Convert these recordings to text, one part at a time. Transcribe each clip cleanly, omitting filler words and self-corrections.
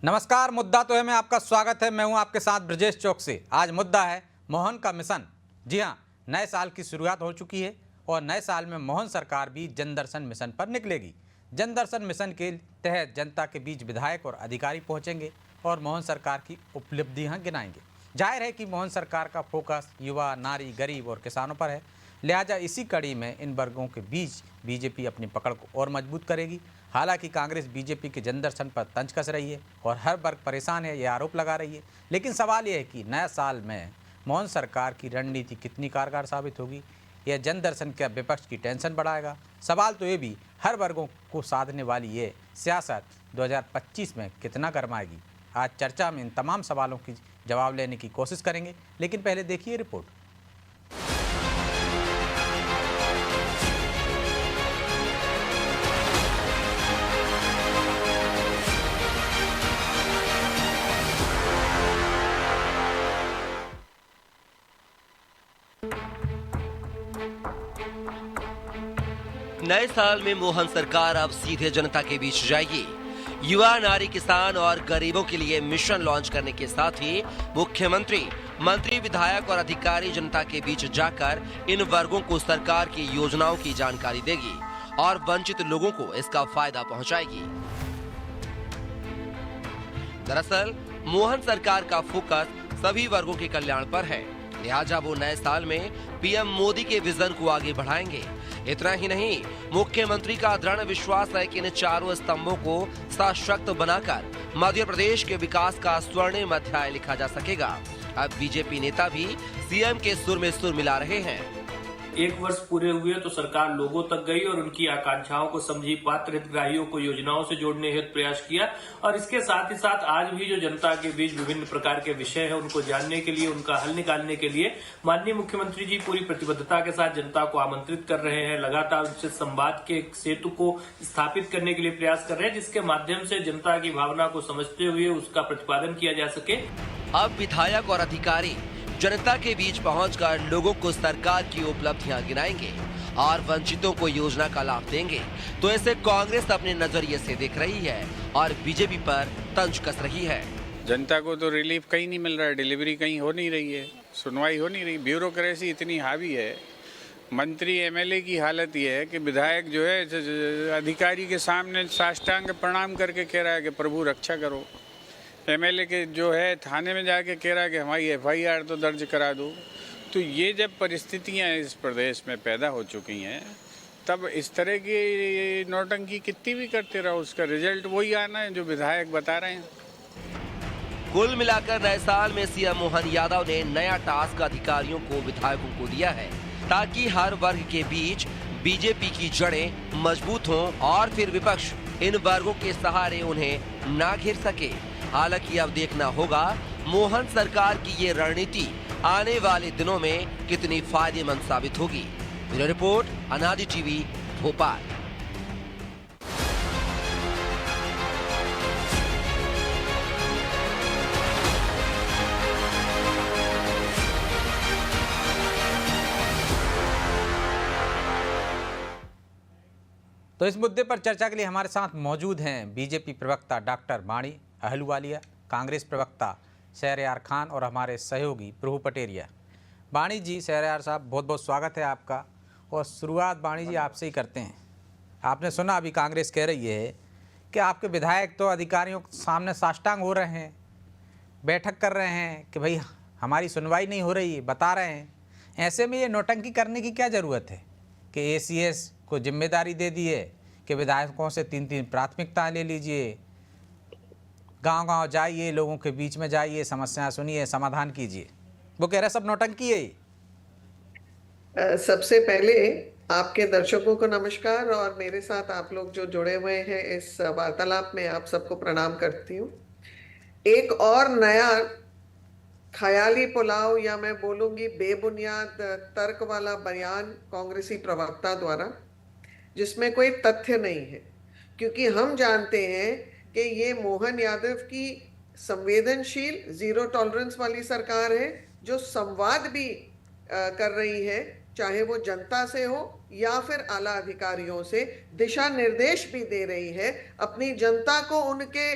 नमस्कार। मुद्दा तो है में आपका स्वागत है। मैं हूं आपके साथ ब्रजेश चौक से। आज मुद्दा है मोहन का मिशन। जी हां, नए साल की शुरुआत हो चुकी है और नए साल में मोहन सरकार भी जन दर्शन मिशन पर निकलेगी। जन दर्शन मिशन के तहत जनता के बीच विधायक और अधिकारी पहुंचेंगे और मोहन सरकार की उपलब्धियां गिनाएंगे। जाहिर है कि मोहन सरकार का फोकस युवा, नारी, गरीब और किसानों पर है। लिहाजा इसी कड़ी में इन वर्गों के बीच बीजेपी अपनी पकड़ को और मजबूत करेगी। हालांकि कांग्रेस बीजेपी के जन दर्शन पर तंज कस रही है और हर वर्ग परेशान है, यह आरोप लगा रही है। लेकिन सवाल यह है कि नया साल में मोहन सरकार की रणनीति कितनी कारगर साबित होगी। यह जन दर्शन क्या विपक्ष की टेंशन बढ़ाएगा? सवाल तो ये भी, हर वर्गों को साधने वाली ये सियासत 2025 में कितना गरमाएगी। आज चर्चा में इन तमाम सवालों की जवाब लेने की कोशिश करेंगे, लेकिन पहले देखिए रिपोर्ट। नए साल में मोहन सरकार अब सीधे जनता के बीच जाएगी। युवा, नारी, किसान और गरीबों के लिए मिशन लॉन्च करने के साथ ही मुख्यमंत्री, मंत्री, विधायक और अधिकारी जनता के बीच जाकर इन वर्गों को सरकार की योजनाओं की जानकारी देगी और वंचित लोगों को इसका फायदा पहुंचाएगी। दरअसल मोहन सरकार का फोकस सभी वर्गों के कल्याण पर है। लिहाजा वो नए साल में पीएम मोदी के विजन को आगे बढ़ाएंगे। इतना ही नहीं, मुख्यमंत्री का दृढ़ विश्वास है कि इन चारों स्तंभों को सशक्त बनाकर मध्य प्रदेश के विकास का स्वर्णिम अध्याय लिखा जा सकेगा। अब बीजेपी नेता भी सीएम के सुर में सुर मिला रहे हैं। एक वर्ष पूरे हुए तो सरकार लोगों तक गई और उनकी आकांक्षाओं को समझी, पात्र हितग्राहियों को योजनाओं से जोड़ने हेतु प्रयास किया और इसके साथ ही साथ आज भी जो जनता के बीच विभिन्न प्रकार के विषय है उनको जानने के लिए, उनका हल निकालने के लिए माननीय मुख्यमंत्री जी पूरी प्रतिबद्धता के साथ जनता को आमंत्रित कर रहे हैं। लगातार उनसे संवाद के सेतु को स्थापित करने के लिए प्रयास कर रहे हैं, जिसके माध्यम से जनता की भावना को समझते हुए उसका प्रतिपादन किया जा सके। अब विधायक और अधिकारी जनता के बीच पहुंचकर लोगों को सरकार की उपलब्धियां गिनाएंगे और वंचितों को योजना का लाभ देंगे। तो ऐसे कांग्रेस अपने नजरिए से देख रही है और बीजेपी पर तंज कस रही है। जनता को तो रिलीफ कहीं नहीं मिल रहा है, डिलीवरी कहीं हो नहीं रही है, सुनवाई हो नहीं रही, ब्यूरोक्रेसी इतनी हावी है। मंत्री एमएलए की हालत ये है कि विधायक जो है अधिकारी के सामने साष्टांग प्रणाम करके कह रहा है कि प्रभु रक्षा करो। एमएलए के जो है थाने में जाके कह रहा है कि हमारी एफआईआर तो दर्ज करा दो। तो ये जब परिस्थितियां इस प्रदेश में पैदा हो चुकी हैं, तब इस तरह की नौटंकी कितनी भी करते रहो, उसका रिजल्ट वही आना है जो विधायक बता रहे हैं। कुल मिलाकर नए साल में सीएम मोहन यादव ने नया टास्क अधिकारियों को, विधायकों को दिया है ताकि हर वर्ग के बीच बीजेपी की जड़ें मजबूत हों और फिर विपक्ष इन वर्गों के सहारे उन्हें ना घेर सके। हालांकि अब देखना होगा मोहन सरकार की ये रणनीति आने वाले दिनों में कितनी फायदेमंद साबित होगी। ब्यूरो रिपोर्ट, अनादि टीवी, भोपाल। तो इस मुद्दे पर चर्चा के लिए हमारे साथ मौजूद हैं बीजेपी प्रवक्ता डॉक्टर वाणी अहलूवालिया, कांग्रेस प्रवक्ता शहरयार खान और हमारे सहयोगी प्रभु पटेरिया। वाणी जी, शहरयार साहब, बहुत बहुत स्वागत है आपका। और शुरुआत वाणी जी आपसे ही करते हैं। आपने सुना अभी कांग्रेस कह रही है कि आपके विधायक तो अधिकारियों के सामने साष्टांग हो रहे हैं, बैठक कर रहे हैं कि भाई हमारी सुनवाई नहीं हो रही, बता रहे हैं। ऐसे में ये नौटंकी करने की क्या ज़रूरत है कि एसीएस को जिम्मेदारी दे दी है कि विधायकों से 3-3 प्राथमिकता ले लीजिए, गांव-गांव जाइए, लोगों के बीच में जाइए, समस्याएं सुनिए, समाधान कीजिए। वो कह रहे सब नौटंकी है। सबसे पहले आपके दर्शकों को नमस्कार और मेरे साथ आप लोग जो जुड़े हुए हैं इस वार्तालाप में, आप सबको प्रणाम करती हूँ। एक और नया ख्याली पुलाव या मैं बोलूँगी बेबुनियाद तर्क वाला बयान कांग्रेसी प्रवक्ता द्वारा, जिसमें कोई तथ्य नहीं है, क्योंकि हम जानते हैं कि ये मोहन यादव की संवेदनशील, जीरो टॉलरेंस वाली सरकार है जो संवाद भी कर रही है, चाहे वो जनता से हो या फिर आला अधिकारियों से, दिशा निर्देश भी दे रही है, अपनी जनता को उनके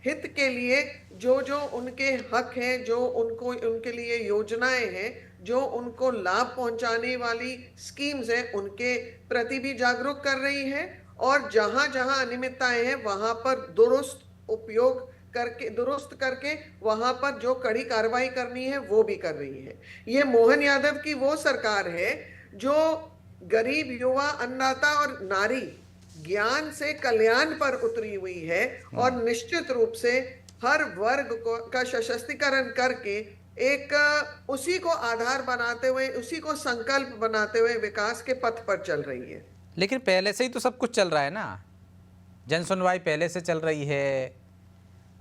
हित के लिए जो जो उनके हक हैं, जो उनको उनके लिए योजनाएं हैं, जो उनको लाभ पहुंचाने वाली स्कीम्स हैं, उनके प्रति भी जागरूक कर रही है। और जहां जहां अनियमितताएं हैं वहां पर दुरुस्त करके वहां पर जो कड़ी कार्रवाई करनी है वो भी कर रही है। ये मोहन यादव की वो सरकार है जो गरीब, युवा, अन्नदाता और नारी ज्ञान से कल्याण पर उतरी हुई है और निश्चित रूप से हर वर्ग का सशक्तिकरण करके एक उसी को आधार बनाते हुए, उसी को संकल्प बनाते हुए विकास के पथ पर चल रही है। लेकिन पहले से ही तो सब कुछ चल रहा है ना, जन सुनवाई पहले से चल रही है,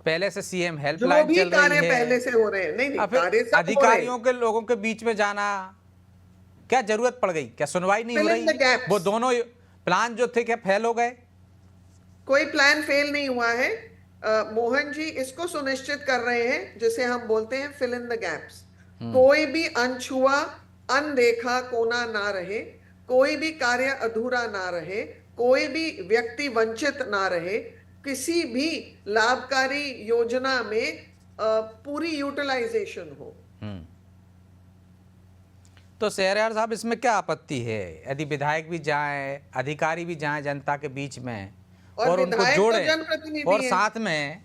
पहले से सीएम हेल्पलाइन चल रही है, पहले से हो रहे हैं। नहीं, कार्य सब अधिकारियों के लोगों के बीच में जाना क्या जरूरत पड़ गई? क्या सुनवाई नहीं हो रही? वो दोनों प्लान जो थे क्या फेल हो गए? कोई प्लान फेल नहीं हुआ है। मोहन जी इसको सुनिश्चित कर रहे हैं जिसे हम बोलते हैं फिल इन द गैप्स। कोई भी अनछुआ, अनदेखा कोना ना रहे, कोई भी कार्य अधूरा ना रहे, कोई भी व्यक्ति वंचित ना रहे, किसी भी लाभकारी योजना में पूरी यूटिलाइजेशन हो। तो शहरयार साहब, इसमें क्या आपत्ति है यदि विधायक भी जाएं, अधिकारी भी जाएं जनता के बीच में और उनको जोड़ें, और साथ में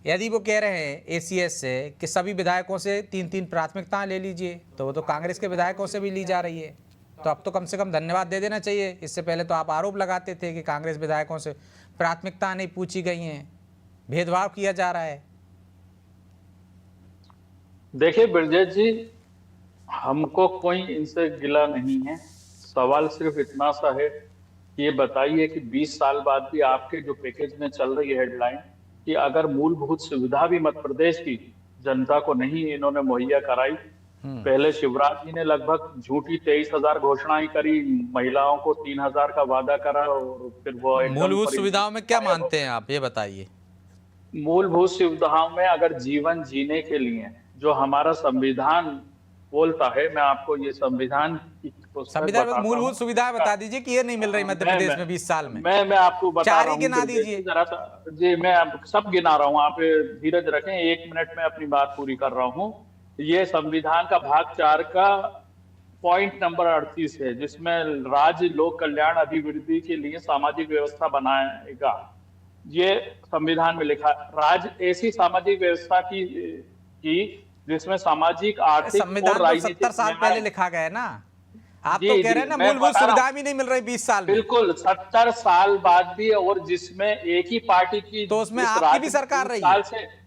यदि वो कह रहे हैं एसीएस से कि सभी विधायकों से 3-3 प्राथमिकताएं ले लीजिए, तो वो तो कांग्रेस के विधायकों से भी ली जा रही है। तो अब तो कम से कम धन्यवाद दे देना चाहिए। इससे पहले तो आप आरोप लगाते थे कि कांग्रेस विधायकों से प्राथमिकता नहीं पूछी गई हैं, भेदभाव किया जा रहा है। देखिए ब्रजेश जी, हमको कोई इनसे गिला नहीं है। सवाल सिर्फ इतना सा है कि ये बताइए कि 20 साल बाद भी आपके जो पैकेज में चल रही है हेडलाइन कि अगर मूलभूत सुविधा भी मध्य प्रदेश की जनता को नहीं इन्होंने मुहैया कराई। पहले शिवराज जी ने लगभग झूठी 23,000 घोषणाएं करी, महिलाओं को 3,000 का वादा करा, और फिर वो मूलभूत सुविधाओं में क्या मानते हैं आप, ये बताइए। मूलभूत सुविधाओं में अगर जीवन जीने के लिए जो हमारा संविधान बोलता है, मैं आपको ये संविधान मूलभूत सुविधाएं बता दीजिए कि ये नहीं मिल रही मध्य प्रदेश में 20 साल में। मैं आपको बता रहा हूँ, गिना दीजिए जरा सा जी। मैं सब गिना रहा हूँ, आप धीरज रखें, 1 मिनट में अपनी बात पूरी कर रहा हूँ। ये संविधान का भाग 4 का पॉइंट नंबर 38 है, जिसमें राज्य लोक कल्याण अभिवृद्धि के लिए सामाजिक व्यवस्था बनाएगा। ये संविधान में लिखा, राज्य ऐसी सामाजिक व्यवस्था की जिसमें सामाजिक, आर्थिक और राजनीतिक 70 साल पहले लिखा गया है ना। आप तो कह रहे हैं ना मूलभूत सुविधाएं भी नहीं मिल रही 20 साल में। बिल्कुल, 70 साल बाद भी, और जिसमें एक ही पार्टी की, तो उसमें आपकी भी सरकार रही है।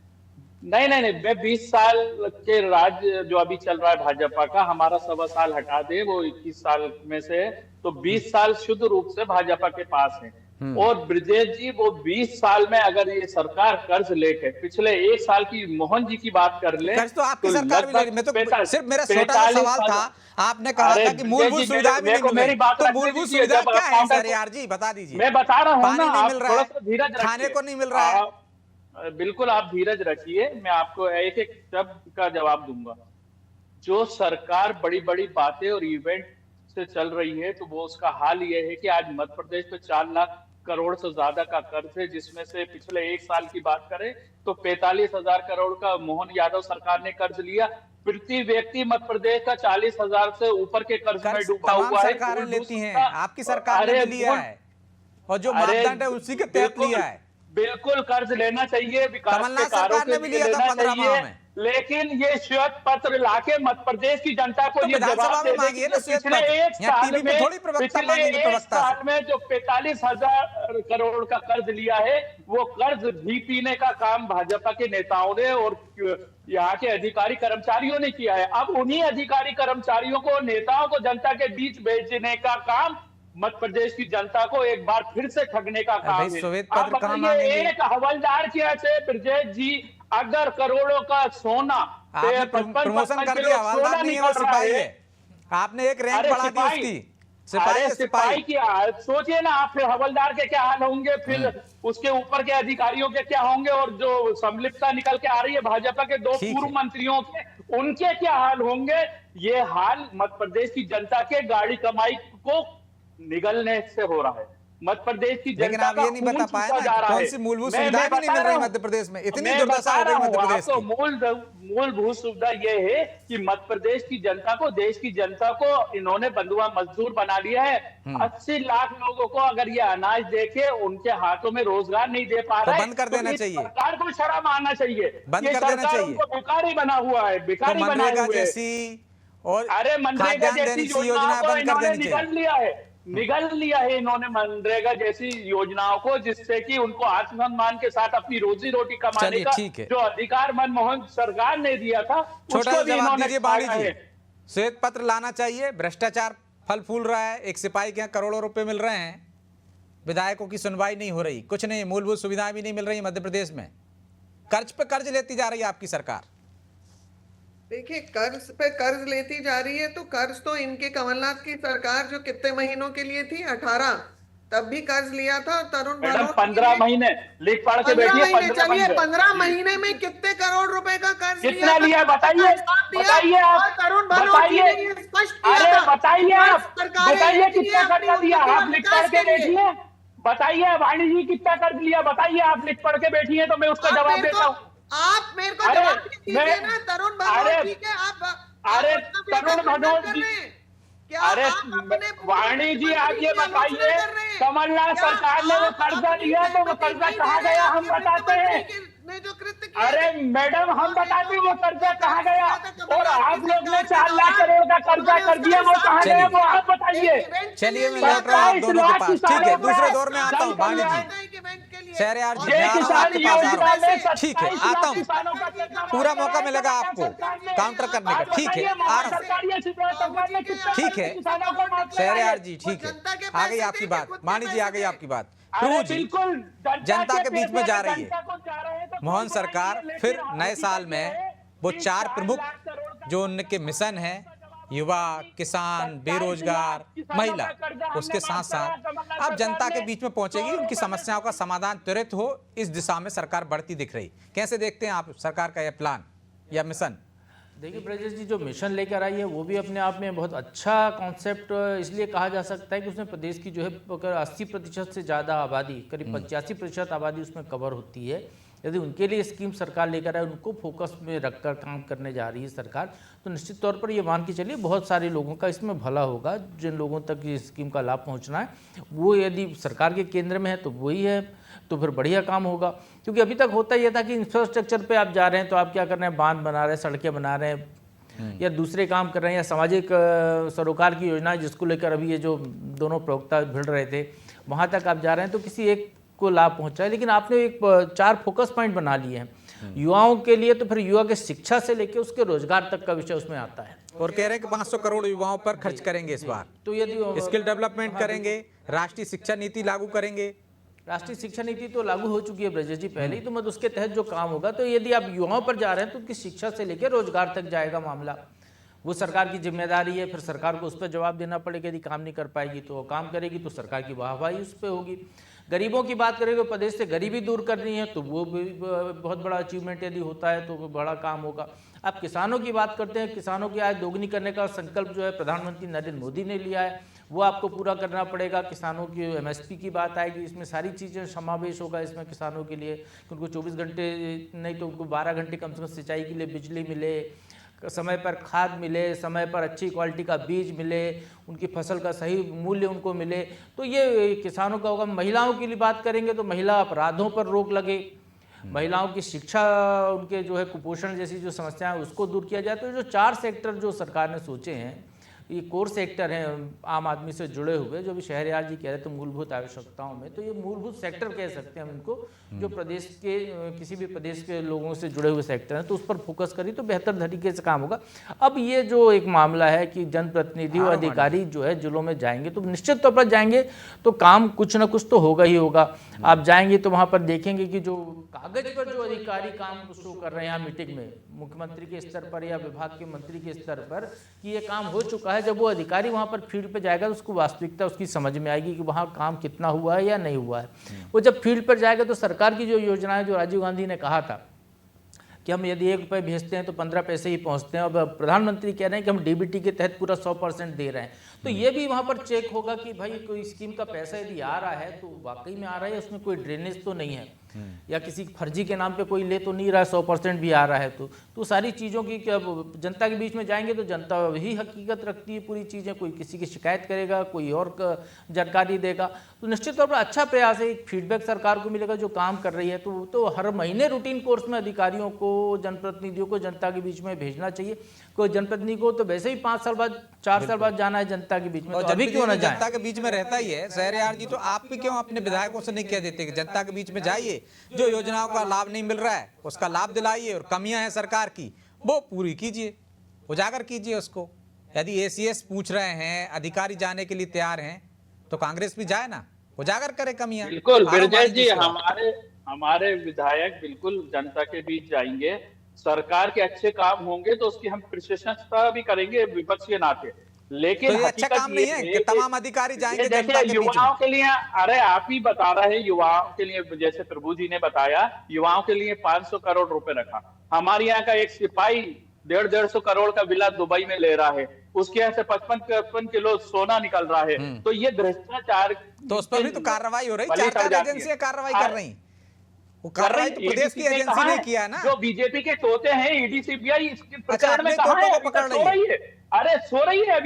नहीं, मैं 20 साल के राज्य जो अभी चल रहा है भाजपा का, हमारा 1.25 साल हटा दे, वो 21 साल में से, तो 20 साल शुद्ध रूप से भाजपा के पास है। और ब्रजेश जी, वो 20 साल में अगर ये सरकार कर्ज लेके, पिछले 1 साल की मोहन जी की बात कर ले, कर्ज तो आपकी सरकार भी ले रही। मैं तो सिर्फ मेरा छोटा सा सवाल था, आपने कहा था कि मूलभूत सुविधाएं भी नहीं मिल रही, तो मूलभूत सुविधा क्या है सर यार जी, बता दीजिए। मैं बता रहा हूँ ना, पानी नहीं मिल रहा है, धीरज, खाने को नहीं मिल रहा है। बिल्कुल, आप धीरज रखिए, मैं आपको एक एक शब्द का जवाब दूंगा। जो सरकार बड़ी बड़ी बातें और इवेंट से चल रही है, तो वो उसका हाल ये है कि आज मध्य प्रदेश पे 4 लाख करोड़ से ज्यादा का कर्ज है, जिसमें से पिछले 1 साल की बात करें तो 45,000 करोड़ का मोहन यादव सरकार ने कर्ज लिया। प्रति व्यक्ति मध्य प्रदेश का 40,000 से ऊपर के कर्ज में डूबा हुआ है। सरकारें लेती हैं, आपकी सरकार ने लिया है, और जो मापदंड है उसी के तहत लिया है। बिल्कुल कर्ज लेना चाहिए, विकास के कार्यों के लिए लेना चाहिए, लेकिन ये श्वेत पत्र लाके मध्य प्रदेश की जनता को ये जवाब दे देगी। पिछले 1 साल में जो 45,000 करोड़ का कर्ज लिया है, वो कर्ज घी पीने का काम भाजपा के नेताओं ने और यहाँ के अधिकारी कर्मचारियों ने किया है। अब उन्हीं अधिकारी कर्मचारियों को, नेताओं को जनता के बीच भेजने का काम मध्य प्रदेश की जनता को एक बार फिर से ठगने का काम है। आप बताइए, एक हवलदार के ऐसे ब्रजेश जी, अगर करोड़ों का सोना, प्रमोशन कर दिया, हवलदार नहीं है, वो सिपाही है, आपने एक रैंक बढ़ा दी उसकी। सिपाही की सोचिए ना आप, फिर हवलदार के क्या हाल होंगे, फिर उसके ऊपर के अधिकारियों के क्या होंगे, और जो संलिप्तता निकल के आ रही है भाजपा के 2 पूर्व मंत्रियों के, उनके क्या हाल होंगे। ये हाल मध्य प्रदेश की जनता के गाड़ी कमाई को निगलने से हो रहा है। मध्य प्रदेश की लेकिन जनता आप का ये नहीं खून बता पाए चूसा ना जा कि रहा कौन है। सी मूलभूत मैं सुविधाएं भी नहीं बता मिल रहा रही हूं, मध्य प्रदेश में, इतनी मैं दुर्दशा बता हो गई रहा मध्य हूं प्रदेश आपको की। मूलभूत सुविधा ये है कि मध्य प्रदेश की जनता को, देश की जनता को इन्होंने बंधुआ मजदूर बना लिया है। 80 लाख लोगों को अगर ये अनाज देके उनके हाथों में रोजगार नहीं दे पा तो रहा है, बंद कर तो देना इस चाहिए। सरकार को शर्म आना चाहिए। बंद ये कर देना सरकार चाहिए। उनको भिखारी बना हुआ है, तो भिखारी बनाए मनरेगा हुए है। जैसी और अरे मनरेगा खाद्यान्न जैसी जैसी योजनाओं योजनाएं को बंद कर इन्होंने देनी चाहिए। निगल लिया है इन्होंने मनरेगा जैसी योजनाओं को, जिससे कि उनको आत्मसम्मान के साथ अपनी रोजी रोटी कमाने चलिए, का ठीक है। जो अधिकार मनमोहन सरकार ने दिया था, छोटा सा उसको भी जवाब इन्होंने दीजिए वाणी खाया जी। है। श्वेत पत्र लाना चाहिए, भ्रष्टाचार फल फूल रहा है, एक सिपाही के यहाँ करोड़ों रुपए मिल रहे हैं, विधायकों की सुनवाई नहीं हो रही, कुछ नहीं, मूलभूत सुविधाएं भी नहीं मिल रही मध्य प्रदेश में, कर्ज पे कर्ज लेती जा रही है आपकी सरकार। देखिए, कर्ज पे कर्ज लेती जा रही है, तो कर्ज तो इनके कमलनाथ की सरकार जो कितने महीनों के लिए थी, 18, तब भी कर्ज लिया था। और तरुण मैडम भनोट 15 महीने लिख पढ़ के 15 बैठिए। महीने 15 चलिए, 15 जी। महीने में कितने करोड़ रुपए का कर्ज कितना लिया था? बताइए, हिसाब दिया। बताइए और आप, तरुण भनोट जी बताइए। ने ये स्पष्ट किया अरे था। बताइए आप, सरकारें बताइए लेती कितना हैं अपनी कर्ज लिया। उन्नति और आप लिख पढ़ विकास के के लिए। बैठिए, बताइए वाणी जी कितना कर्ज लिया, बताइए। आप लिख पढ़ के बैठिए तो मैं उसका जवाब देता हूँ। आप मेरे को अरे, जवाब दीजिए ना, तरुण भनोट जी के अरे तरुण भनोट जी, क्या अरे आप अपने वाणी जी आप ये मुख्यमंत्री की आलोचना बताइए, कर रहे हैं? कमलनाथ क्या सरकार ने वो आप कर्जा अपनी लिया तो वो सहमति कर्जा नहीं कहाँ दे रहे? गया, हम आपके बताते हैं। वित्त मंत्री ने जो कृत्य किया अरे है, मैडम हम बताते हैं वो कर्जा कहाँ गया, कमलनाथ और आप की लोग ने सरकार 4 लाख के करोड़ का कर्जा उन्होंने कर दिया, वो उसका कहाँ हिसाब गया वो आप बताइए। चलिए, मैं लौट रहा हूँ आप दोनों के पास। ठीक है, दूसरे दौर में आता हूँ वाणी जी। शहरयार जी, ये मैं आ रहा हूँ किसान आपके पास, आ योजना रहा में हूँ। ठीक है, 27 आता लाख हूँ, किसानों का कर्जा पूरा माफ मौका कराया मिलेगा है आपको सरकार ने। काउंटर करने का। आज ठीक है, बताइए, आ रहा हूँ। सरकार ये सरकार ने कितना ठीक है, किसानों को माफ कराया शहरयार है? जी, ठीक है, आ गई आपकी बात, वाणी जी आ गई आपकी बात। अरे प्रभु जी, बिल्कुल, जनता के बीच में जा रही है। जनता को जा रहे हैं तो मोहन कोई सरकार बुराई नहीं है, फिर लेकिन नए साल हकीकत में ये है वो कि 4 प्रमुख 4 लाख करोड़ का जो उनके मिशन है, युवा, किसान, बेरोजगार, महिला, उसके साथ साथ अब जनता के बीच में पहुंचेगी, उनकी समस्याओं का समाधान त्वरित हो, इस दिशा में सरकार बढ़ती दिख रही। कैसे देखते हैं आप सरकार का यह प्लान या मिशन? देखिए ब्रजेश जी, जो मिशन लेकर आई है वो भी अपने आप में बहुत अच्छा कॉन्सेप्ट इसलिए कहा जा सकता है कि उसमें प्रदेश की जो है 80% से ज़्यादा आबादी, करीब 85% आबादी उसमें कवर होती है। यदि उनके लिए स्कीम सरकार लेकर आए, उनको फोकस में रखकर काम करने जा रही है सरकार, तो निश्चित तौर पर ये मान के चलिए बहुत सारे लोगों का इसमें भला होगा। जिन लोगों तक ये स्कीम का लाभ पहुंचना है, वो यदि सरकार के केंद्र में है तो वही है, तो फिर बढ़िया काम होगा। क्योंकि अभी तक होता यह था कि इंफ्रास्ट्रक्चर पे आप जा रहे हैं तो आप क्या कर रहे हैं, बांध बना रहे हैं, सड़कें बना रहे हैं, या दूसरे काम कर रहे हैं, या सामाजिक सरोकार की योजना जिसको लेकर अभी ये जो दोनों प्रवक्ता भिड़ रहे थे, वहाँ तक आप जा रहे हैं तो किसी एक को लाभ पहुंचा है। लेकिन आपने एक 4 फोकस पॉइंट बना लिए हैं युवाओं के लिए, तो फिर युवा के शिक्षा से लेकर उसके रोजगार तक का विषय उसमें आता है। और कह रहे हैं कि 500 करोड़ युवाओं पर खर्च करेंगे इस बार, तो यदि स्किल डेवलपमेंट करेंगे, राष्ट्रीय शिक्षा नीति लागू करेंगे। राष्ट्रीय शिक्षा नीति तो लागू हो चुकी है ब्रजेश जी पहले ही, तो मत उसके तहत जो काम होगा, तो यदि आप युवाओं पर जा रहे हैं तो उनकी शिक्षा से लेकर रोजगार तक जाएगा मामला। वो सरकार की जिम्मेदारी है, फिर सरकार को उस पर जवाब देना पड़ेगा। यदि काम नहीं कर पाएगी तो काम करेगी तो सरकार की वाहवाही उस पर होगी। गरीबों की बात करें तो प्रदेश से गरीबी दूर करनी है तो वो भी बहुत बड़ा अचीवमेंट यदि होता है तो बड़ा काम होगा। आप किसानों की बात करते हैं, किसानों की आय दोगुनी करने का संकल्प जो है प्रधानमंत्री नरेंद्र मोदी ने लिया है, वो आपको पूरा करना पड़ेगा। किसानों की MSP की बात आएगी, इसमें सारी चीज़ें समावेश होगा इसमें किसानों के लिए, कि उनको 24 घंटे नहीं तो उनको 12 घंटे कम से कम सिंचाई के लिए बिजली मिले, समय पर खाद मिले, समय पर अच्छी क्वालिटी का बीज मिले, उनकी फसल का सही मूल्य उनको मिले, तो ये किसानों का होगा। महिलाओं के लिए बात करेंगे तो महिला अपराधों पर रोक लगे, महिलाओं की शिक्षा, उनके जो है कुपोषण जैसी जो समस्याएं उसको दूर किया जाए। तो जो 4 सेक्टर जो सरकार ने सोचे हैं, ये कोर सेक्टर हैं आम आदमी से जुड़े हुए, जो भी शहरयार जी कह रहे थे मूलभूत आवश्यकताओं में, तो ये मूलभूत सेक्टर कह सकते हैं हम इनको, जो प्रदेश के किसी भी प्रदेश के लोगों से जुड़े हुए सेक्टर हैं, तो उस पर फोकस करी तो बेहतर तरीके से काम होगा। अब ये जो एक मामला है कि जनप्रतिनिधि और अधिकारी जो है जिलों में जाएंगे, तो निश्चित तौर पर जाएंगे तो काम कुछ ना कुछ तो होगा ही होगा। आप जाएंगे तो वहाँ पर देखेंगे कि जो कागज पर जो अधिकारी काम शो कर रहे हैं यहाँ मीटिंग में, मुख्यमंत्री के स्तर पर या विभाग के मंत्री के स्तर पर, कि ये काम हो चुका है, जब वो अधिकारी वहाँ पर फील्ड पे जाएगा तो उसको वास्तविकता उसकी समझ में आएगी कि वहाँ काम कितना हुआ है या नहीं हुआ है। वो जब फील्ड पर जाएगा तो सरकार की जो योजनाएं, जो राजीव गांधी ने कहा था कि हम यदि 1 रुपये भेजते हैं तो 15 पैसे ही पहुंचते हैं। अब प्रधानमंत्री कह रहे हैं कि हम डीबीटी के तहत पूरा 100% दे रहे हैं, तो ये भी वहाँ पर चेक होगा कि भाई कोई स्कीम का पैसा यदि आ रहा है तो वाकई में आ रहा है, उसमें कोई ड्रेनेज तो नहीं है, या किसी फर्जी के नाम पे कोई ले तो नहीं रहा है, 100% भी आ रहा है। तो सारी चीज़ों की जनता के बीच में जाएंगे तो जनता ही हकीकत रखती है पूरी चीज़ें, कोई किसी की शिकायत करेगा, कोई और जानकारी देगा, तो निश्चित तौर पर अच्छा प्रयास है, एक फीडबैक सरकार को मिलेगा जो काम कर रही है। तो हर महीने रूटीन कोर्स में अधिकारियों को, जनप्रतिनिधियों को जनता के बीच में भेजना चाहिए। कोई जनप्रतिनिधि को तो वैसे ही 5 साल बाद, 4 साल बाद जाना है जनता के बीच में, तो अभी क्यों ना जाए? जनता के बीच में रहता ही है शहरयार जी, तो आप भी क्यों अपने विधायकों से नहीं कह देते कि जनता के बीच में जाइए, जो योजनाओं का लाभ नहीं मिल रहा है उसका लाभ दिलाइए, और कमियां हैं सरकार की वो पूरी कीजिए, उजागर कीजिए उसको। यदि एसीएस पूछ रहे हैं, अधिकारी जाने के लिए तैयार हैं, तो कांग्रेस भी जाए ना, उजागर करे कमियां। बिल्कुल ब्रजेश जी, हमारे विधायक बिल्कुल जनता के बीच जाएंगे, सरकार के अच्छे काम होंगे तो उसकी हम प्रशंसा भी करेंगे विपक्ष के नाते, लेकिन तो ये अच्छा काम नहीं है कि तमाम अधिकारी जाएंगे जनता के बीच युवाओं के लिए। अरे आप ही बता रहे हैं युवाओं के लिए, जैसे प्रभु जी ने बताया युवाओं के लिए 500 करोड़ रुपए रखा। हमारे यहाँ का एक सिपाही 150 करोड़ का विला दुबई में ले रहा है, उसके यहाँ से 55 किलो सोना निकल रहा है। तो ये भ्रष्टाचार, तो उस पर भी तो कार्रवाई हो रही, 4 एजेंसियां कार्रवाई कर रही, वो कार्रवाई तो प्रदेश की एजेंसी ने किया ना। जो बीजेपी के तोते हैं ईडी सीबीआई इसके प्रकरण में कहां है? सो रही है, अरे सो रही है,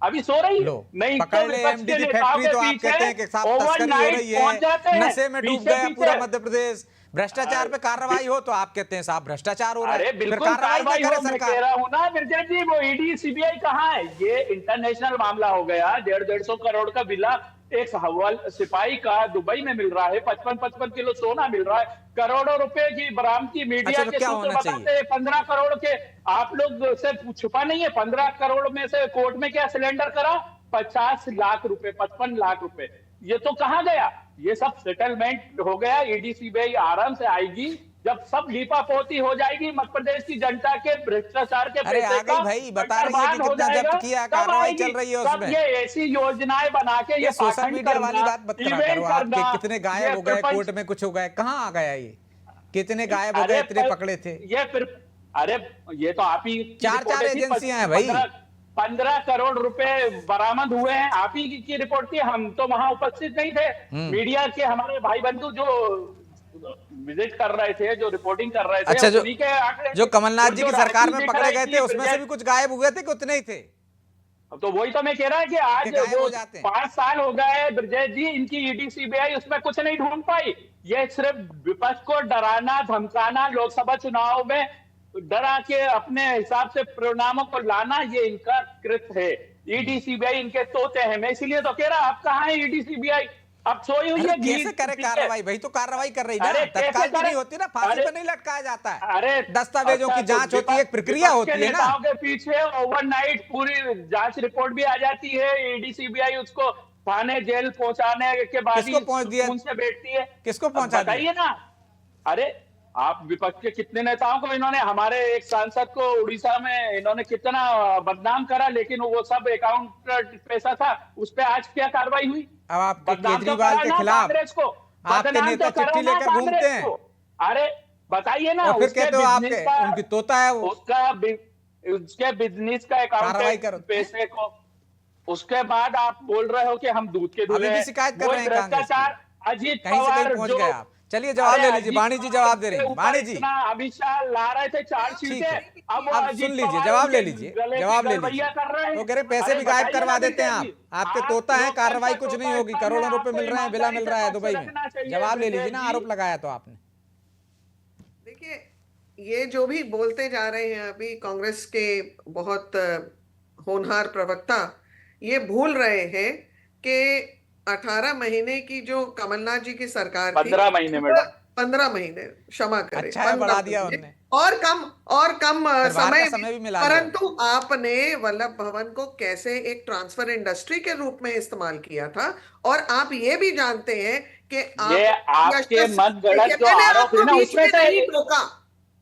अभी सो रही है। नहीं पकड़ ले एमडी की फैक्ट्री, तो आप कहते हैं कि साहब तस्करी हो रही है, नशे में डूब गया पूरा मध्य प्रदेश, भ्रष्टाचार पे कार्रवाई हो तो आप कहते हैं साहब भ्रष्टाचार हो रहा है। बिल्कुल कार्रवाई हो, मैं कह रहा हूं ना ब्रजेश जी, वो ईडी सीबीआई कहां है? ये इंटरनेशनल मामला हो गया। 150 करोड़ का विला एक हवाल सिपाही का दुबई में मिल रहा है, 55 किलो सोना मिल रहा है, करोड़ों रुपए की बरामदगी। मीडिया के सूत्र बताते हैं 15 करोड़ के, आप लोग से छुपा नहीं है, 15 करोड़ में से कोर्ट में क्या सिलेंडर करा? 50 लाख रुपए, 55 लाख रुपए, ये तो कहां गया? ये सब सेटलमेंट हो गया। ईडी सीबीआई आराम से आएगी जब सब लीपापोती हो जाएगी मध्य प्रदेश की जनता के भ्रष्टाचार के पैसे का। भाई बता रही है कि कितना जब्त किया, कार्रवाई चल रही है उसमें। ये ऐसी योजनाएं बना के ये सोशल मीडिया वाली बात मत करो, आपके कितने गायब हो गए, कोर्ट में कुछ हो गए, कहाँ आ गया ये? कितने गायब हो गए, इतने पकड़े थे? ये फिर अरे ये तो आप ही 4 एजेंसियां हैं भाई। 15 करोड़ रुपए बरामद हुए हैं, आप ही की रिपोर्ट थी, हम तो वहां उपस्थित नहीं थे। मीडिया के हमारे भाई बंधु जो विजिट कर रहे थे, जो रिपोर्टिंग कर रहे थे, अच्छा, जो कमलनाथ जी की सरकार में पकड़े गए थे उसमें से भी कुछ गायब हुए थे कि उतने ही थे? तो वही तो मैं कह रहा है कि आज वो 5 साल हो गए ब्रजेश जी, इनकी ईडी सीबीआई उसमें कुछ नहीं ढूंढ पाई। ये सिर्फ विपक्ष को डराना धमकाना, लोकसभा चुनाव में डरा के अपने हिसाब से परिणामों को लाना, ये इनका कृत्य है। ईडी सीबीआई इनके तोते हैं। मैं इसीलिए तो कह रहा, आप कहाँ है ईडी सीबीआई? अब सोई हुई है। कैसे करे कार्रवाई? भाई तो कार्रवाई कर रही है, तत्काल की नहीं होती ना, फांसी पे नहीं लटकाया जाता है। अरे दस्तावेजों की जांच होती है, एक प्रक्रिया होती है ना। के पीछे ओवरनाइट पूरी जांच रिपोर्ट भी आ जाती है। ईडी सीबीआई उसको थाने जेल पहुंचाने के बाद किसको पहुंच दिया? उनसे बैठती है, किसको पहुंचा दिया? बताइए ना। अरे आप विपक्ष के कितने नेताओं को इन्होंने, हमारे एक सांसद को उड़ीसा में इन्होंने कितना बदनाम करा, लेकिन वो सब अकाउंट पैसा था, उस पर आज क्या कार्रवाई हुई? अब आप केजरीवाल के खिलाफ आपके नेता चिट्ठी लेकर घूमते हैं। अरे बताइए ना, और फिर कहते हो आपके उनकी तोता है वो, उसके बिजनेस का अकाउंट पैसे को, उसके बाद आप बोल रहे हो कि हम दूध के दूल्हे हैं। शिकायत कर रहे हैं भ्रष्टाचार। अजीत कहीं से कहीं पहुंच गए आप। चलिए जवाब ले लीजिए, वाणी जी जवाब दे रही हैं। वाणी जी अमित शाह ला रहे थे 4 सीटें, अब सुन लीजिए, जवाब ले लीजिए, जवाब ले लीजिए। तो कह रहे पैसे भी गायब करवा देते हैं आप, आपके तोता है, कार्रवाई कुछ नहीं होगी, करोड़ों रुपए मिल रहे हैं, विला मिल रहा है दुबई में। जवाब ले लीजिए ना, आरोप लगाया तो आपने। देखिए, ये जो भी बोलते जा रहे हैं अभी कांग्रेस के बहुत होनहार प्रवक्ता, ये भूल रहे हैं कि 18 महीने की जो कमलनाथ जी की सरकार थी, 15 महीने मैडम, 15 महीने, क्षमा करें, अच्छा बढ़ा दिया उन्होंने, और कम समय भी मिला, परंतु आपने वल्लभ भवन को कैसे एक ट्रांसफर इंडस्ट्री के रूप में इस्तेमाल किया था। और आप ये भी जानते हैं कि आपके मतगणत जो आरोप है ना, उसमें से रोका,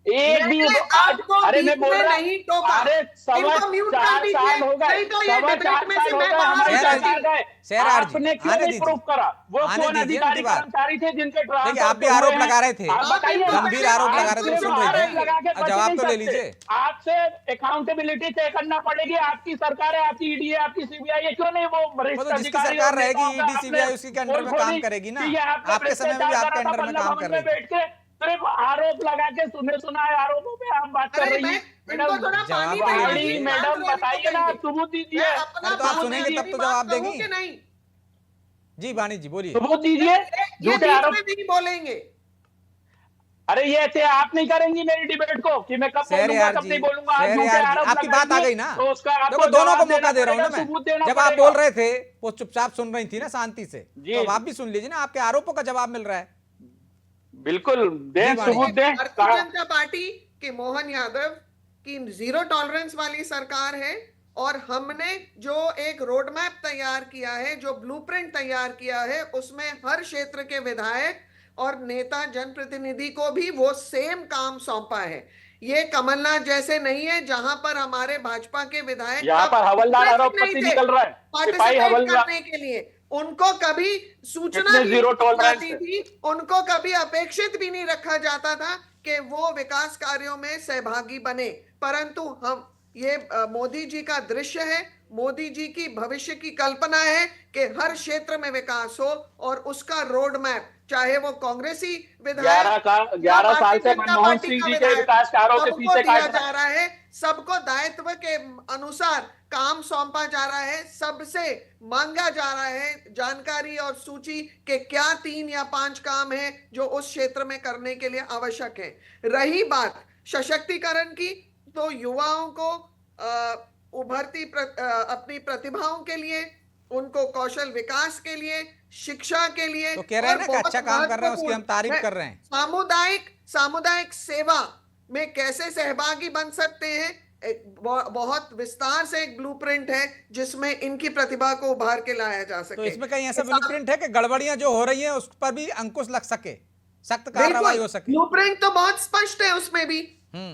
एक भी मैंने आपको अरे बीच मैं बोल में रहा नहीं टोका। अरे इनको म्यूट कर 4 दीजिए, साल हो गए, नहीं तो ये 4 डिबेट में साल से हो मैं गए बाहर हमारे हो शहरयार जी, सरकार गए, शहरयार जी, आपने क्यों आने नहीं दीजिए। प्रूफ करा? वो आने कौन दीजिए अधिकारी उनकी बात। कर्मचारी थे जिनके ट्रांसफर देखिए आप भी हुए आरोप हैं? लगा रहे थे, आप बताइए ना। गंभीर आरोप लगा रहे थे, आप सुन सिर्फ रहे आरोप थे, लगा के अब बच जवाब नहीं तो ले सकते। लीजिए। आपसे अकाउंटेबिलिटी तय करना पड़ेगी, आपकी सरकार है, आपकी ईडी है, आपकी सीबीआई है, क्यों नहीं वो वो वरिष्ठ तो जिसकी अधिकारी सरकार और रहेगी, नेताओं का ईडी आपने सीबीआई उसी के अंडर पोल में काम खोली करेगी ना। कि ये आपने आपके समय में भी भ्रष्टाचार आपके करा था अंडर में बल्लभ काम भवन कर में रही थी। बैठ के सिर्फ आरोप लगा के सुने सुनाए आरोपों पे आप बात कर अरे रही मैं हैं। इनको थोड़ा जवाब पानी तो ले पिलाइए, लीजिए। शांत मैडम रहने को बताइए ना, कहिए। आप सबूत दीजिए। मैं अपना अरे तो आप बात सुनेंगे में ये तब भी तो बात जवाब कहूं देंगी। कि नहीं, जी वाणी जी बोलिए। सबूत दीजिए। ये झूठे बीच आरोप। में नहीं बोलेंगे। अरे ये ऐसे आप नहीं करेंगी मेरी डिबेट को कि मैं कब बोलूंगा शहरयार कब जी, नहीं बोलूंगा। आप झूठे शहरयार जी, आरोप आपकी बात आ लगाइए, गई ना, तो उसका आपको देखो दोनों को जवाब मौका देना दे रहा हूं ना पड़ेगा, सबूत देना मैं। जब आप पड़ेगा। बोल रहे थे वो चुपचाप सुन रही थी ना शांति से, जी। तो अब आप भी सुन लीजिए ना, आपके आरोपों का जवाब मिल रहा है। बिल्कुल दें, जी, वाणी। सबूत दें। भारतीय जनता पार्टी के मोहन यादव की जीरो टॉलरेंस वाली सरकार है और हमने जो एक रोड मैप तैयार किया है, जो ब्लूप्रिंट तैयार किया है, उसमें हर क्षेत्र के विधायक और नेता जनप्रतिनिधि को भी वो सेम काम सौंपा है। ये कमलनाथ जैसे नहीं है जहां पर हमारे भाजपा के विधायक यहाँ पर हवलदार आरोप नहीं पत्ती थे निकल रहा है, सिपाही पार्टिसिपेट हवलदार। करने के लिए। उनको कभी सूचना कितने भी जीरो नहीं दी टॉलरेंस जाती है। थी, उनको कभी अपेक्षित भी नहीं रखा जाता था कि वो विकास कार्यों में सहभागी बने। परंतु हम ये मोदी जी का दृश्य है, मोदी जी की भविष्य की कल्पना है कि हर क्षेत्र में विकास हो और उसका रोड मैप, चाहे वो कांग्रेसी विधायक 11 साल से मनमोहन सिंह जी के विकास कार्यों के सबको पीछे दिया काट रहा जा रहा है, सबको दायित्व के अनुसार काम सौंपा जा रहा है, सबसे मांगा जा रहा है जानकारी और सूची के क्या 3 या 5 काम है जो उस क्षेत्र में करने के लिए आवश्यक है। रही बात सशक्तिकरण की, तो युवाओं को उभरती अपनी प्रतिभाओं के लिए, उनको कौशल विकास के लिए, शिक्षा के लिए, तो कह रहे हैं ना कि बहुत अच्छा काम कर रहे हैं, उसकी हम तारीफ महत्वपूर्ण कर रहे हैं। सामुदायिक सेवा में कैसे सहभागी बन सकते हैं, एक बहुत विस्तार से एक ब्लूप्रिंट है जिसमें इनकी प्रतिभा को उभार के लाया जा सके। तो इसमें कहीं ऐसा ब्लूप्रिंट है कि गड़बड़ियां जो हो रही हैं उस पर भी अंकुश लग सके, सख्त कार्रवाई हो सके? ब्लूप्रिंट तो बहुत स्पष्ट है, उसमें भी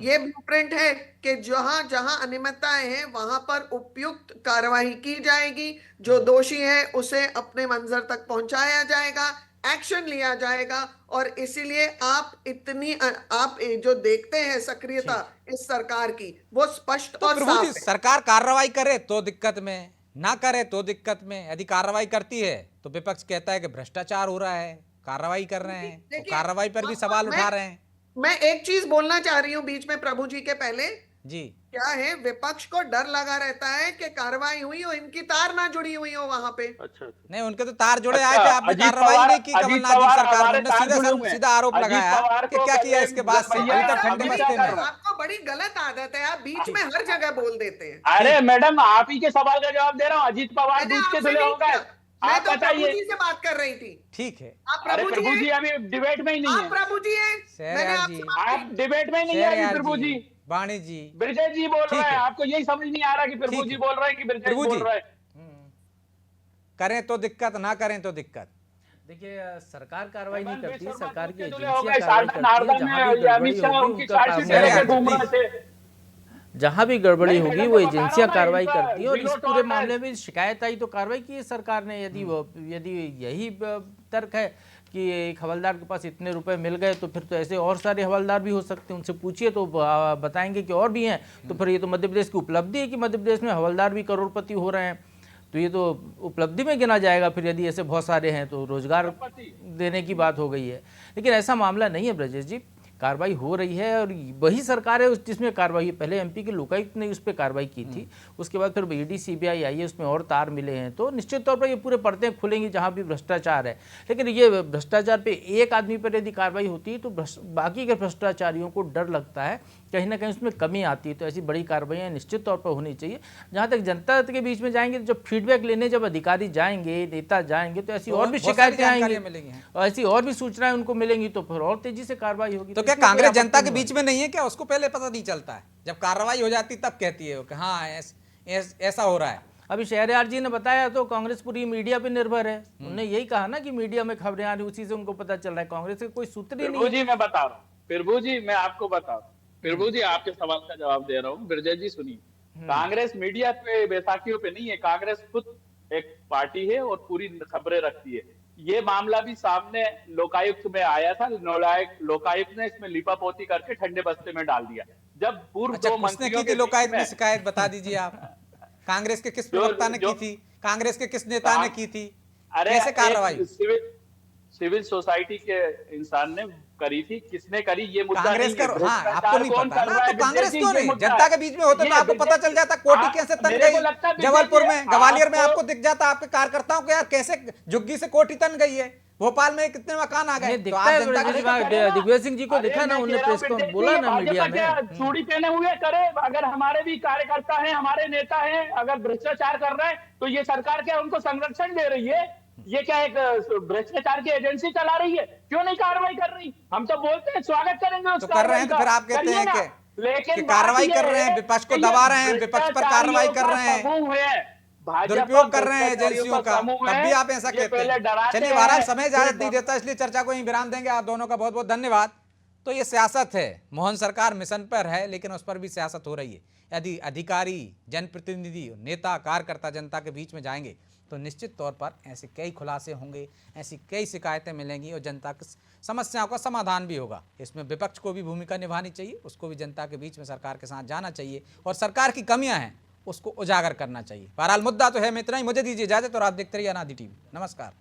ये ब्लूप्रिंट है कि जहां जहां अनियमितताएं हैं वहां पर उपयुक्त कार्रवाई की जाएगी, जो दोषी है उसे अपने मंजर तक पहुंचाया जाएगा, एक्शन लिया जाएगा। और इसीलिए आप जो देखते हैं सक्रियता इस सरकार की, वो स्पष्ट तो और प्रभु साफ जी, है। सरकार कार्रवाई करे तो दिक्कत में, ना करे तो दिक्कत में। यदि कार्रवाई करती है तो विपक्ष कहता है कि भ्रष्टाचार हो रहा है, कार्रवाई कर रहे हैं, तो देखिए, कार्रवाई पर भी सवाल उठा रहे हैं। मैं एक चीज बोलना चाह रही हूं बीच में प्रभु जी के पहले। जी, क्या है, विपक्ष को डर लगा रहता है कि कार्रवाई हुई हो, इनकी तार ना जुड़ी हुई हो वहां पे। अच्छा, नहीं उनके तो तार जुड़े आए अच्छा, थे, आपने अजीत कार्रवाई पवार- नहीं की अजीत कमलनाथ जी पवार सरकार हमारे ने, तार जुड़े हुए हैं। सीधा आरोप अजीत लगाया पवार कि को क्या किया पहले इसके बाद से, भैया अभी तक ठंडे अमित बस्ते शाह में। आपको बड़ी गलत आदत है, आप बीच में हर जगह बोल देते हैं। अरे मैडम, आप ही के सवाल का जवाब दे रहा हूँ। अजीत पवार मैंने दूध के आपसे धुले नहीं हो गए, किया। मैं आप तो प्रभु बताइए। जी से बात कर रही थी। ठीक है, आप अरे प्रभु जी हैं? अभी डिबेट में ही नहीं आप है। प्रभु जी हैं? शहरयार मैंने आपसे जी, बात आप डिबेट में ही नहीं है अभी। प्रभु जी, वाणी जी, ब्रजेश जी बोल ठीक रहे हैं, है। आपको यही समझ नहीं आ रहा कि प्रभु ठीक जी है। बोल रहे हैं कि ब्रजेश प्रभु बोल जी। रहे हैं। करें तो दिक्कत, ना करें तो दिक्कत। देखिए सरकार कार्रवाई नहीं करती, सरकार की दूध के धुले हो एजेंसियां गए, कार्रवाई शारदा करती है। नारदा जहां भी में अमित गड़बड़ी शाह होगी उनकी उनका चार्जशीट कार्रवाई लेके कार्रवाई घूम करती रहे थे। जहां भी गड़बड़ी नहीं, होगी मैडम, वो तो बता रहा एजेंसियां हूं ना, कार्रवाई इनका करती है और इस जीरो पूरे टॉलरेंस। मामले में शिकायत आई तो कार्रवाई की है सरकार ने। यदि यही तर्क है कि एक हवलदार के पास इतने रुपए मिल गए तो फिर तो ऐसे और सारे हवलदार भी हो सकते हैं, उनसे पूछिए तो बताएंगे कि और भी हैं। तो फिर ये तो मध्य प्रदेश की उपलब्धि है कि मध्य प्रदेश में हवलदार भी करोड़पति हो रहे हैं, तो ये तो उपलब्धि में गिना जाएगा। फिर यदि ऐसे बहुत सारे हैं तो रोजगार देने की बात हो गई है। लेकिन ऐसा मामला नहीं है ब्रजेश जी, कार्रवाई हो रही है और वही सरकार है जिसमें कार्रवाई, पहले एमपी के लोकायुक्त ने उस पर कार्रवाई की थी, उसके बाद फिर ईडी सीबीआई आई है, उसमें और तार मिले हैं, तो निश्चित तौर पर ये पूरे परतें खुलेंगी जहां भी भ्रष्टाचार है। लेकिन ये भ्रष्टाचार पे एक आदमी पर यदि कार्रवाई होती है तो बाकी के भ्रष्टाचारियों को डर लगता है कहीं ना कहीं उसमें कमी आती है। तो ऐसी बड़ी कार्रवाइयाँ निश्चित तौर पर होनी चाहिए। जहाँ तक जनता के बीच में जाएंगे, जब फीडबैक लेने जब अधिकारी जाएंगे, नेता जाएंगे, तो ऐसी और भी शिकायतें आएंगी, और ऐसी और भी सूचनाएं उनको मिलेंगी, तो फिर और तेजी से कार्रवाई होगी। तो क्या कांग्रेस जनता के बीच में नहीं है क्या? उसको पहले पता नहीं चलता है, जब कार्रवाई हो जाती तब कहती है कि हाँ ऐसा हो रहा है। अभी शहरयार जी ने बताया तो कांग्रेस पूरी मीडिया पे निर्भर है। उन्होंने यही कहा ना कि मीडिया में खबरें आ रही, उसी से उनको पता चल रहा है। कांग्रेस के कोई सूत्र ही नहीं प्रभु जी मैं बता रहा हूँ, प्रभु जी मैं आपको बता रहा हूँ, प्रभु जी आपके सवाल का जवाब दे रहा हूँ। ब्रजेश जी सुनिए, कांग्रेस मीडिया पे बैसाखियों पे नहीं है, कांग्रेस खुद एक पार्टी है और पूरी खबरें रखती है। ये मामला भी सामने लोकायुक्त में आया था, लोकायुक्त ने इसमें लिपापोती करके ठंडे बस्ते में डाल दिया। जब पूर्व अच्छा, दो किसने मंत्रियों की के थी लोकायुक्त बीच में शिकायत, बता दीजिए आप। कांग्रेस के किस प्रवक्ता ने की थी? कांग्रेस के किस नेता ने की थी? अरे कैसे कार्रवाई? सिविल सोसाइटी के इंसान ने करी थी। किसने करी ये मुद्दा कांग्रेस नहीं है। का, हाँ, आपको भ्रष्टाचार नहीं कौन पता कर ना, रहा है, तो कांग्रेस विजय जी, क्यों ये नहीं? मुद्दा जनता है। के बीच में होते ये तो आपको विजय पता जी, चल जाता, कोटी कैसे तन मेरे को गई। लगता है विजय जबलपुर जी, में, ग्वालियर में आपको- आपको दिख जाता आपके कार्यकर्ताओं को, यार कैसे झुग्गी से कोटी तन गई है। भोपाल में कितने मकान आ गए। नहीं, तो दिखता आप है जनता ब्रजेश जी, को वहाँ दिग्विजय सिंह जी को अरे दिखा ना, मैं उन्होंने कह रहा हूँ प्रेस को विजय जी, बोला ना भाजपा मीडिया में। क्या चूड़ी पहने हुए करे? अगर हमारे भी कार्यकर्ता हैं, हमारे नेता हैं, अगर भ्रष्टाचार कर रहे हैं तो ये सरकार क्या उनको संरक्षण दे रही है? ये क्या एक भ्रष्टाचार की एजेंसी चला रही है? क्यों नहीं कार्रवाई कर रही? हम तो बोलते हैं स्वागत करेंगे उस तो कर रहे हैं, तो फिर आप कहते हैं कि लेकिन कार्रवाई कर रहे हैं, विपक्ष को दबा रहे हैं, विपक्ष पर कार्रवाई कर रहे हैं, दुरुपयोग कर रहे हैं एजेंसियों का, तब भी आप ऐसा कहते हैं। चलिए, बहरहाल समय इजाजत नहीं देता, इसलिए चर्चा को यहीं विराम देंगे। आप दोनों का बहुत बहुत धन्यवाद। तो ये सियासत है, मोहन सरकार मिशन पर है, लेकिन उस पर भी सियासत हो रही है। यदि अधिकारी, जनप्रतिनिधि, नेता, कार्यकर्ता जनता के बीच में जाएंगे तो निश्चित तौर पर ऐसे कई खुलासे होंगे, ऐसी कई शिकायतें मिलेंगी और जनता की समस्याओं का समाधान भी होगा। इसमें विपक्ष को भी भूमिका निभानी चाहिए, उसको भी जनता के बीच में सरकार के साथ जाना चाहिए और सरकार की कमियां हैं उसको उजागर करना चाहिए। बहरहाल मुद्दा तो है, मैं इतना ही, मुझे दीजिए इजाजत और आप देखते रहिए अनादि टीवी। नमस्कार।